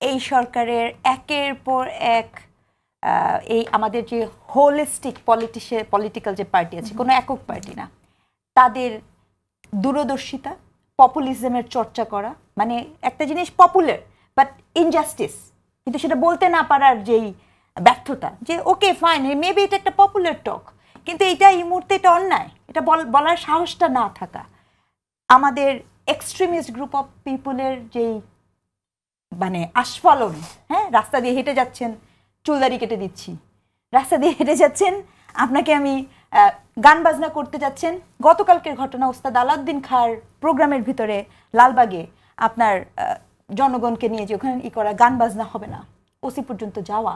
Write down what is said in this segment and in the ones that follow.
এই সরকারের একের পর এক এই আমাদের যে হোলিস্টিক পলিটিক্যাল যে পার্টি আছে, কোনো একক পার্টি না, তাদের দূরদর্শিতা, পপুলিজমের চর্চা করা, মানে একটা জিনিস পপুলার বাট ইনজাস্টিস, কিন্তু সেটা বলতে না পারার যেই ব্যর্থতা, যে ওকে ফাইন মেবি এটা একটা পপুলার টক, কিন্তু এটা এই মুহূর্তে এটা অন্যায়, এটা বলার সাহসটা না থাকা, আমাদের এক্সট্রিমিস্ট গ্রুপ অফ পিপুলের যেই মানে আস্ফালন, হ্যাঁ, রাস্তা দিয়ে হেঁটে যাচ্ছেন চুলদারি কেটে দিচ্ছি, রাস্তা দিয়ে হেঁটে যাচ্ছেন আপনাকে আমি গান বাজনা করতে যাচ্ছেন। গতকালকের ঘটনা, ওস্তাদ আলাউদ্দিন খাঁর প্রোগ্রামের ভিতরে লালবাগে আপনার জনগণকে নিয়ে যে ওখানে করা গান বাজনা হবে না, ওসি পর্যন্ত যাওয়া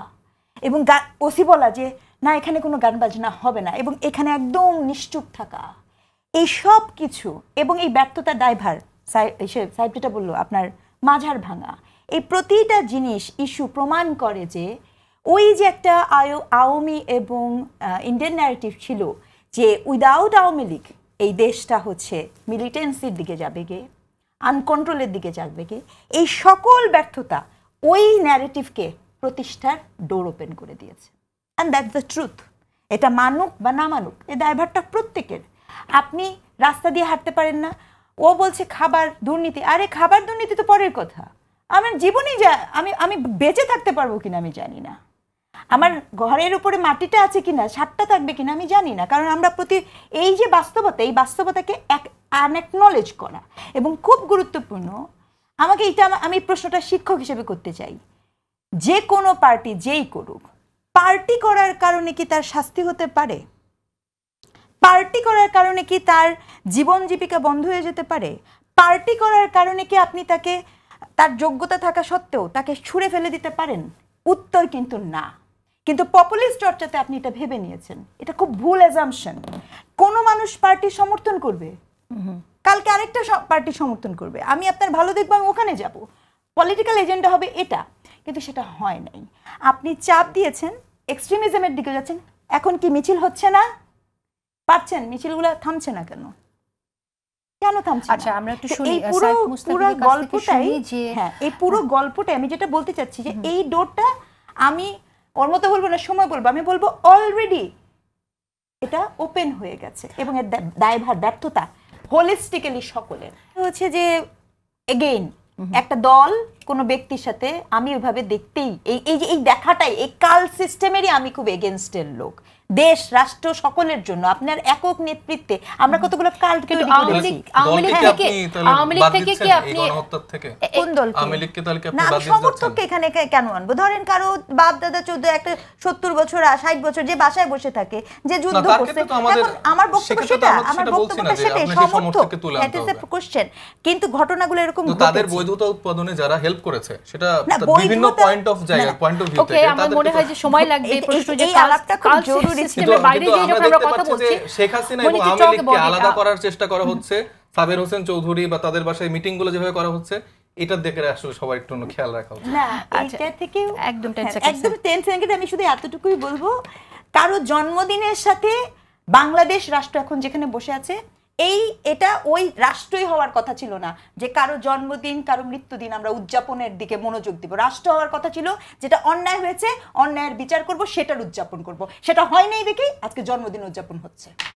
এবং ওসি বলা যে না এখানে কোনো গান বাজনা হবে না, এবং এখানে একদম নিশ্চুপ থাকা, এই সব কিছু এবং এই ব্যর্থতার দায়ভার সাহেবটা বললো আপনার মাঝার ভাঙা, এই প্রতিটা জিনিস ইস্যু প্রমাণ করে যে ওই যে একটা আওয়ামী এবং ইন্ডিয়ান ন্যারেটিভ ছিল যে উইদাউট আওয়ামী লীগ এই দেশটা হচ্ছে মিলিটেন্সির দিকে যাবে গে, আনকন্ট্রোলের দিকে যাবে গে, এই সকল ব্যর্থতা ওই ন্যারেটিভকে প্রতিষ্ঠার ডোর ওপেন করে দিয়েছে। And that's the truth. এটা মানুক বা না মানুক, এই দায়ভারটা প্রত্যেকের। আপনি রাস্তা দিয়ে হাঁটতে পারেন না, ও বলছে খাবার দুর্নীতি, আরে খাবার দুর্নীতি তো পরের কথা, আমার জীবনেই আমি বেঁচে থাকতে পারবো কিনা আমি জানি না, আমার ঘরের উপরে মাটিটা আছে কিনা, ছাদটা থাকবে কিনা আমি জানি না, কারণ আমরা এই যে বাস্তবতা, এই বাস্তবতাকে আনএকনলেজ করা। এবং খুব গুরুত্বপূর্ণ, আমাকে আমি প্রশ্নটা শিক্ষক হিসেবে করতে চাই, যে কোনো পার্টি যেই করুক, পার্টি করার কারণে কি তার শাস্তি হতে পারে? পার্টি করার কারণে কি তার জীবন জীবিকা বন্ধ হয়ে যেতে পারে? পার্টি করার কারণে কি আপনি তাকে তার যোগ্যতা থাকা সত্ত্বেও তাকে ছুঁড়ে ফেলে দিতে পারেন? উত্তর কিন্তু না। কিন্তু পপুলিস্ট চর্চাতে আপনি এটা ভেবে নিয়েছেন, এটা খুব ভুল অ্যাজাম্পশন। কোনো মানুষ পার্টি সমর্থন করবে, কালকে আরেকটা পার্টি সমর্থন করবে, আমি আপনার ভালো দেখবো, আমি ওখানে যাব, পলিটিক্যাল এজেন্ডা হবে এটা, কিন্তু সেটা হয় নাই। আপনি চাপ দিয়েছেন, এক্সট্রিমিজমের দিকে যাচ্ছেন। এখন কি মিছিল হচ্ছে না? পাচ্ছেন, মিছিলগুলো থামছে না কেন? কেন থামছে? আচ্ছা, আমরা একটু শুনি এই পুরো গল্পটাই, হ্যাঁ, এই পুরো গল্পটাই আমি যেটা বলতে চাচ্ছি যে এই ডোরটা, আমি ওর মতো বলবো না, সময় বলবো, আমি বলবো অলরেডি এটা ওপেন হয়ে গেছে, এবং এর দায়ভার ব্যর্থতা হোলিস্টিক্যালি সকলের। হচ্ছে যে এগেইন একটা দল কোনো ব্যক্তির সাথে আমি ওইভাবে দেখতেই, এই দেখাটাই, এই কাল সিস্টেমেরই আমি খুব এগেনস্টের লোক। দেশ রাষ্ট্র সকলের জন্য আপনার একক নেতৃত্বে আমরা কতগুলো কাল তৈরি করেছি। আওয়ামী লীগ থেকে কি আপনি কোন দল? আওয়ামী লীগকে তাহলে কি আপনি না, বাদ দিতে সমর্থককে এখানে কেন আনবো? ধরেন কারো বাপ দাদা 70 বছর 60 বছর যে বাসায় বসে থাকে, যে যুদ্ধ করছে, এখন আমার বক্তব্য সেটা, আমার বক্তব্যটা সেটাই, সমর্থক, দ্যাট ইজ দ্য কোশ্চেন। কিন্তু ঘটনাগুলো এরকম ঘটেছে, তাদের বৈধতা উৎপাদনে যারা হেল্প করেছে, সেটা বিভিন্ন পয়েন্ট অফ ভিউ থেকে। ওকে, আমার মনে হয় যে সময় লাগবে এই প্রশ্ন যে এই আলাপটা খুব জরুরি। সিস্টেমের বাইরে যে যখন আমরা কথা বলছি, শেখ হাসিনা এবং আওয়ামী লীগকে আলাদা করার চেষ্টা করা হচ্ছে, সাবের হোসেন চৌধুরী বা তাদের বাসায় মিটিং গুলো যেভাবে করা হচ্ছে, এটা দেখে আসলে সবার একটু খেয়াল রাখা উচিত। না, এটা থেকে একদম 10 সেকেন্ড আমি শুধু এতটুকুই বলবো, কারো জন্মদিনের সাথে বাংলাদেশ রাষ্ট্র এখন যেখানে বসে আছে, এটা ওই রাষ্ট্রই হওয়ার কথা ছিল না যে কারো জন্মদিন কারো মৃত্যুদিন আমরা উদযাপনের দিকে মনোযোগ দিব। রাষ্ট্র হওয়ার কথা ছিল যেটা অন্যায় হয়েছে, অন্যায়ের বিচার করব, সেটার উদযাপন করব। সেটা হয় নাই দেখেই আজকে জন্মদিন উদযাপন হচ্ছে।